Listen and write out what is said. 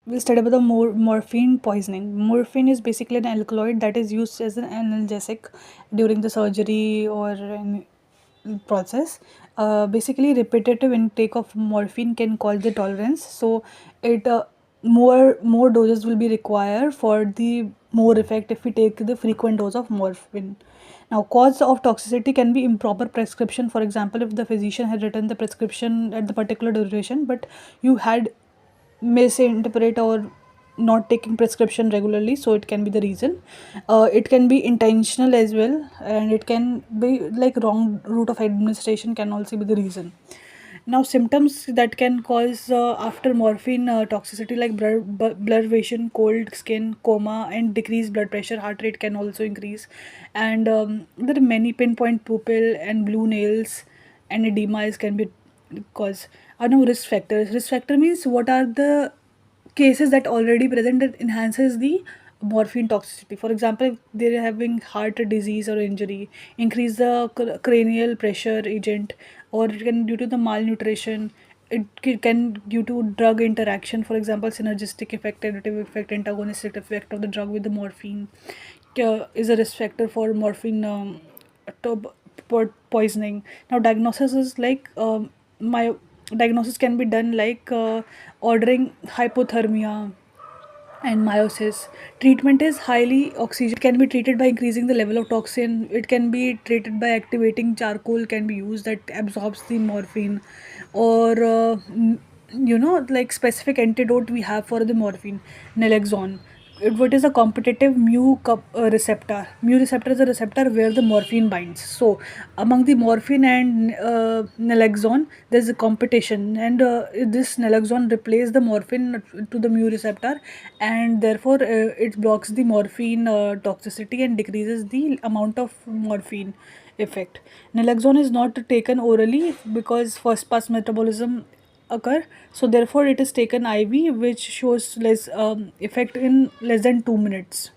We'll study about the morphine poisoning. Morphine is basically an alkaloid that is used as an analgesic during the surgery or any process. Basically, repetitive intake of morphine can cause the tolerance. So, it more doses will be required for the more effect if we take the frequent dose of morphine. Now, cause of toxicity can be improper prescription. For example, if the physician had written the prescription at the particular duration, but you had misinterpret or not taking prescription regularly, so it can be the reason. It can be intentional as well, and it can be like wrong route of administration can also be the reason. Now, symptoms that can cause after morphine toxicity, like blur vision, cold skin, coma, and decreased blood pressure. Heart rate can also increase, and there are many pinpoint pupil and blue nails, and edema is can be cause. Are now risk factors. Risk factor means what are the cases that already present that enhances the morphine toxicity. For example, if they're having heart disease or injury, increase the cranial pressure agent, or it can due to the malnutrition. It can due to drug interaction. For example, synergistic effect, additive effect, antagonistic effect of the drug with the morphine is a risk factor for morphine to- poisoning. Now, diagnosis is like my diagnosis can be done like ordering hypothermia and meiosis. Treatment is highly oxygen. It can be treated by increasing the level of toxin. It can be treated by activating charcoal can be used that absorbs the morphine, or like specific antidote we have for the morphine, naloxone. What is a competitive receptor? Mu receptor is a receptor where the morphine binds. So among the morphine and naloxone, there's a competition, and this naloxone replaces the morphine to the mu receptor, and therefore it blocks the morphine toxicity and decreases the amount of morphine effect. Naloxone is not taken orally because first pass metabolism occur, so therefore it is taken IV, which shows less effect in less than 2 minutes.